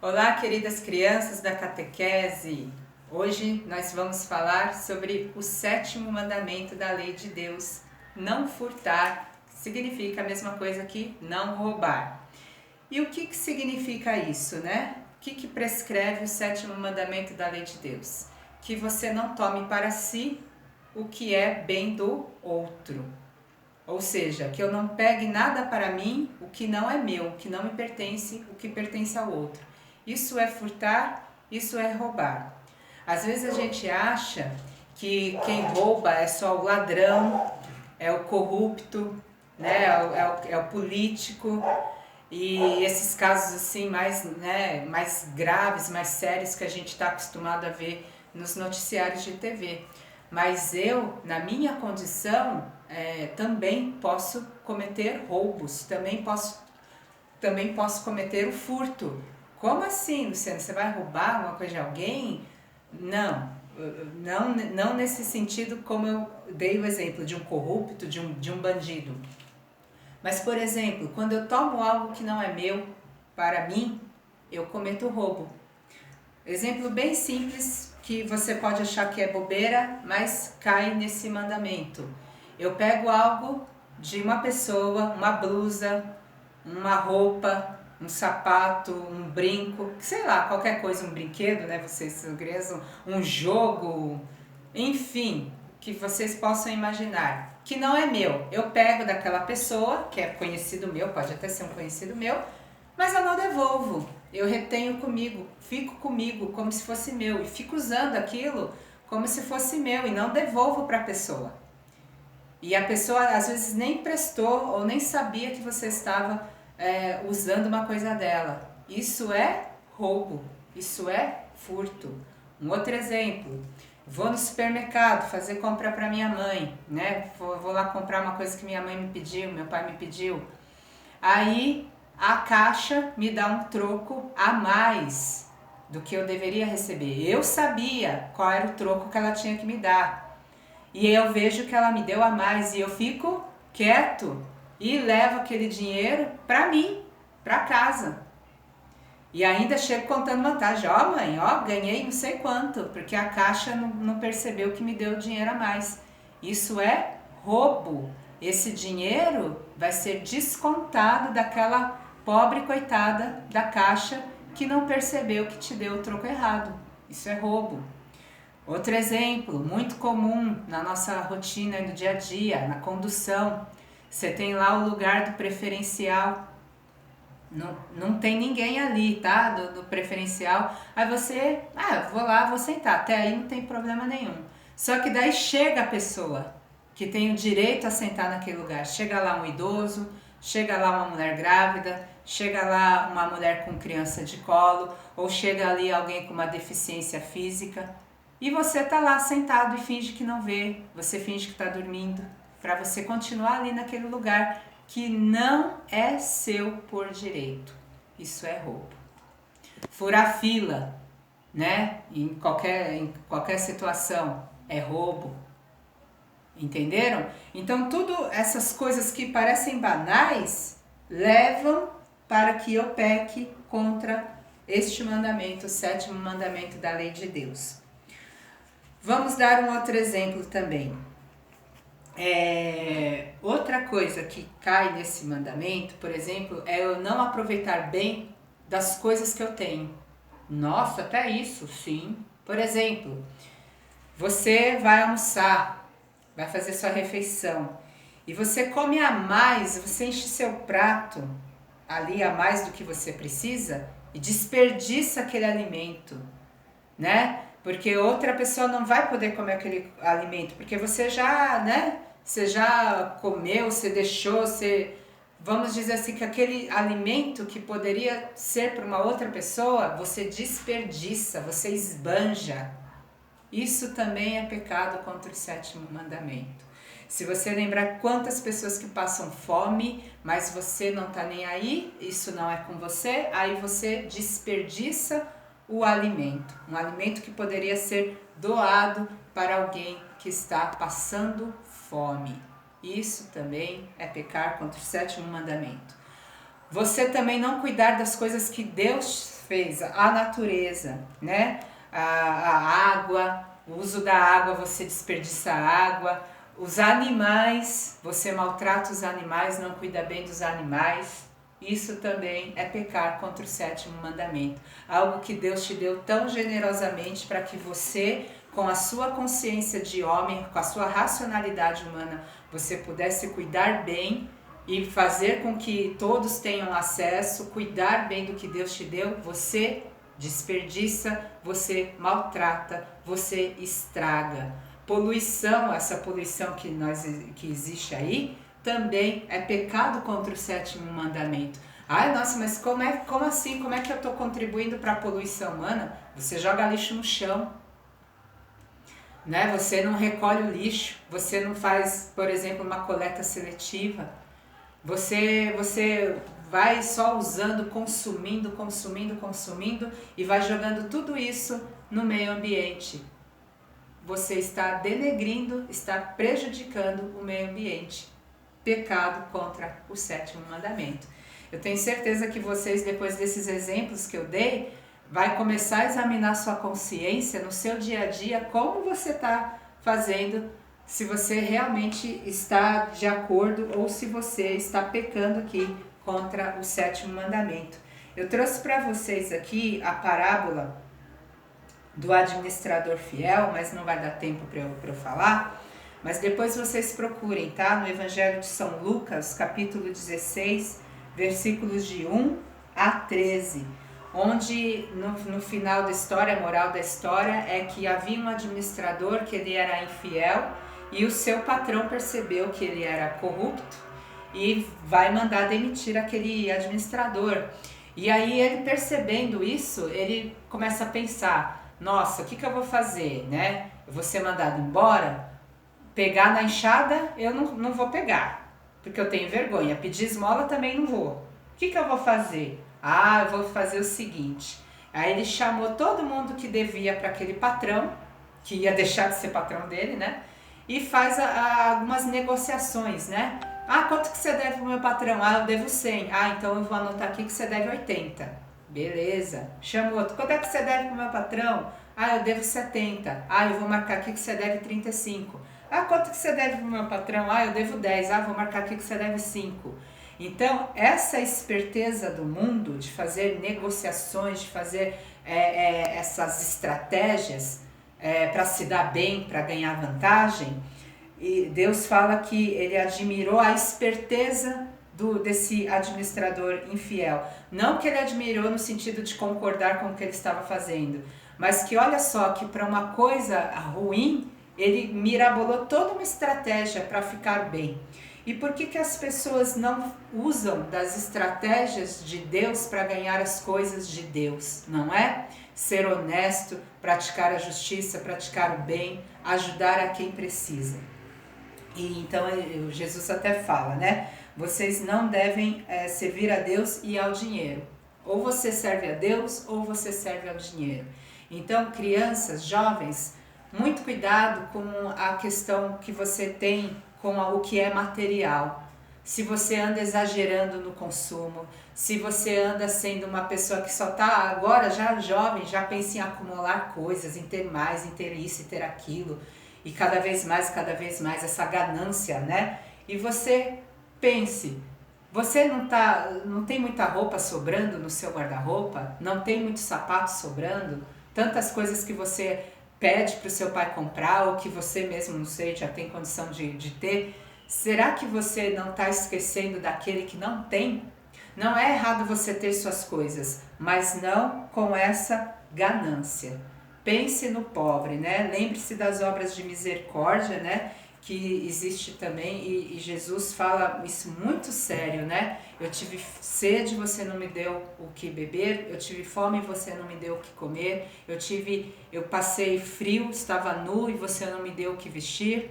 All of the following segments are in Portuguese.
Olá, queridas crianças da catequese! Hoje nós vamos falar sobre o 7º mandamento da lei de Deus, não furtar, que significa a mesma coisa que não roubar. E o que significa isso, né? O que prescreve o 7º mandamento da lei de Deus? Que você não tome para si o que é bem do outro. Ou seja, que eu não pegue nada para mim, o que não é meu, o que não me pertence, o que pertence ao outro. Isso é furtar, isso é roubar. Às vezes a gente acha que quem rouba é só o ladrão, é o corrupto, né? é o político. E esses casos assim mais graves, mais sérios que a gente está acostumado a ver nos noticiários de TV. Mas eu, na minha condição, também posso cometer roubos, também posso cometer o furto. Como assim, Luciana? Você vai roubar alguma coisa de alguém? Não nesse sentido como eu dei o exemplo de um corrupto, de um bandido. Mas, por exemplo, quando eu tomo algo que não é meu, para mim, eu cometo roubo. Exemplo bem simples, que você pode achar que é bobeira, mas cai nesse mandamento. Eu pego algo de uma pessoa, uma blusa, uma roupa, um sapato, um brinco, sei lá, qualquer coisa, um brinquedo, né? Vocês são crianças, um jogo, enfim, que vocês possam imaginar, que não é meu. Eu pego daquela pessoa, que é conhecido meu, pode até ser um conhecido meu, mas eu não devolvo. Eu retenho comigo, fico comigo como se fosse meu e fico usando aquilo como se fosse meu e não devolvo para a pessoa. E a pessoa às vezes nem prestou ou nem sabia que você estava usando uma coisa dela. Isso é roubo, isso é furto. Um outro exemplo, vou no supermercado fazer compra para minha mãe, né? Vou lá comprar uma coisa que minha mãe me pediu, meu pai me pediu. Aí a caixa me dá um troco a mais do que eu deveria receber. Eu sabia qual era o troco que ela tinha que me dar. E eu vejo que ela me deu a mais e eu fico quieto e levo aquele dinheiro para mim, para casa. E ainda chego contando vantagem. Ó, mãe, ganhei não sei quanto, porque a caixa não percebeu que me deu dinheiro a mais. Isso é roubo. Esse dinheiro vai ser descontado daquela pobre coitada da caixa que não percebeu que te deu o troco errado. Isso é roubo. Outro exemplo, muito comum na nossa rotina do dia a dia, na condução. Você tem lá o lugar do preferencial. Não tem ninguém ali, tá? Do preferencial. Aí você, eu vou lá, vou sentar. Até aí não tem problema nenhum. Só que daí chega a pessoa que tem o direito a sentar naquele lugar. Chega lá um idoso, chega lá uma mulher grávida, chega lá uma mulher com criança de colo, ou chega ali alguém com uma deficiência física. E você tá lá sentado e finge que não vê, você finge que tá dormindo, para você continuar ali naquele lugar que não é seu por direito. Isso é roubo. Furar fila, né? Em qualquer situação é roubo. Entenderam? Então, tudo essas coisas que parecem banais levam para que eu peque contra este mandamento, o 7º mandamento da lei de Deus. Vamos dar um outro exemplo também. Outra coisa que cai nesse mandamento, por exemplo, é eu não aproveitar bem das coisas que eu tenho. Nossa, até isso, sim. Por exemplo, você vai almoçar, vai fazer sua refeição e você come a mais, você enche seu prato ali a mais do que você precisa e desperdiça aquele alimento, né? Porque outra pessoa não vai poder comer aquele alimento, porque você já, você já comeu, você deixou, vamos dizer assim, que aquele alimento que poderia ser para uma outra pessoa, você desperdiça, você esbanja. Isso também é pecado contra o 7º mandamento. Se você lembrar quantas pessoas que passam fome, mas você não está nem aí, isso não é com você, aí você desperdiça o alimento, um alimento que poderia ser doado para alguém que está passando fome. Isso também é pecar contra o 7º mandamento. Você também não cuidar das coisas que Deus fez? A natureza, né? A água, o uso da água, você desperdiça água. Os animais, você maltrata os animais, não cuida bem dos animais. Isso também é pecar contra o 7º mandamento. Algo que Deus te deu tão generosamente para que você, com a sua consciência de homem, com a sua racionalidade humana, você pudesse cuidar bem e fazer com que todos tenham acesso, cuidar bem do que Deus te deu. Você desperdiça, você maltrata, você estraga. Poluição, essa poluição que existe aí, também é pecado contra o 7º mandamento. Ai, nossa, mas como assim? Como é que eu estou contribuindo para a poluição humana? Você joga lixo no chão, né? Você não recolhe o lixo, você não faz, por exemplo, uma coleta seletiva. Você vai só usando, consumindo e vai jogando tudo isso no meio ambiente. Você está denegrindo, está prejudicando o meio ambiente. Pecado contra o 7º mandamento. Eu tenho certeza que vocês, depois desses exemplos que eu dei, vai começar a examinar sua consciência no seu dia a dia, como você está fazendo, se você realmente está de acordo ou se você está pecando aqui contra o 7º mandamento. Eu trouxe para vocês aqui a parábola do administrador fiel, mas não vai dar tempo para eu falar. Mas depois vocês procurem, tá? No Evangelho de São Lucas, capítulo 16, versículos de 1 a 13, onde no final da história, a moral da história é que havia um administrador que ele era infiel e o seu patrão percebeu que ele era corrupto e vai mandar demitir aquele administrador. E aí ele, percebendo isso, ele começa a pensar, nossa, o que eu vou fazer, né? Eu vou ser mandado embora? Pegar na enxada eu não vou pegar, porque eu tenho vergonha. Pedir esmola também não vou. O que eu vou fazer? Eu vou fazer o seguinte. Aí ele chamou todo mundo que devia para aquele patrão, que ia deixar de ser patrão dele, né? E faz algumas negociações, né? Quanto que você deve pro meu patrão? Eu devo 100. Então eu vou anotar aqui que você deve 80. Beleza. Chama outro. Quanto é que você deve pro meu patrão? Eu devo 70. Eu vou marcar aqui que você deve 35. Quanto que você deve pro meu patrão? Eu devo 10. Vou marcar aqui que você deve 5. Então, essa esperteza do mundo de fazer negociações, de fazer essas estratégias para se dar bem, para ganhar vantagem, e Deus fala que ele admirou a esperteza desse administrador infiel. Não que ele admirou no sentido de concordar com o que ele estava fazendo, mas que olha só, que para uma coisa ruim, ele mirabolou toda uma estratégia para ficar bem. E por que as pessoas não usam das estratégias de Deus para ganhar as coisas de Deus, não é? Ser honesto, praticar a justiça, praticar o bem, ajudar a quem precisa. E então Jesus até fala, né? Vocês não devem servir a Deus e ao dinheiro. Ou você serve a Deus ou você serve ao dinheiro. Então, crianças, jovens, muito cuidado com a questão que você tem com o que é material. Se você anda exagerando no consumo, se você anda sendo uma pessoa que só está agora já jovem, já pensa em acumular coisas, em ter mais, em ter isso e ter aquilo, e cada vez mais, essa ganância, né? E você pense, você não tem muita roupa sobrando no seu guarda-roupa? Não tem muito sapato sobrando? Tantas coisas que você pede para o seu pai comprar, ou que você mesmo, não sei, já tem condição de ter, será que você não está esquecendo daquele que não tem? Não é errado você ter suas coisas, mas não com essa ganância. Pense no pobre, né? Lembre-se das obras de misericórdia, né? Que existe também, e Jesus fala isso muito sério, né? Eu tive sede, você não me deu o que beber, eu tive fome e você não me deu o que comer, eu passei frio, estava nu e você não me deu o que vestir.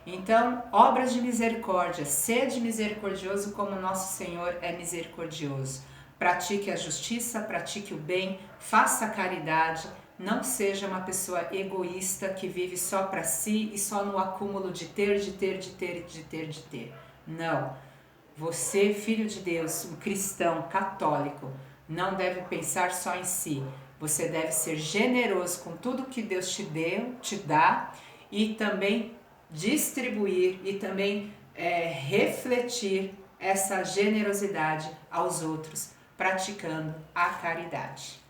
Então, obras de misericórdia, sede misericordioso como nosso Senhor é misericordioso. Pratique a justiça, pratique o bem, faça a caridade. Não seja uma pessoa egoísta que vive só para si e só no acúmulo de ter. Não. Você, filho de Deus, um cristão católico, não deve pensar só em si. Você deve ser generoso com tudo que Deus te dá, e também distribuir e também refletir essa generosidade aos outros, praticando a caridade.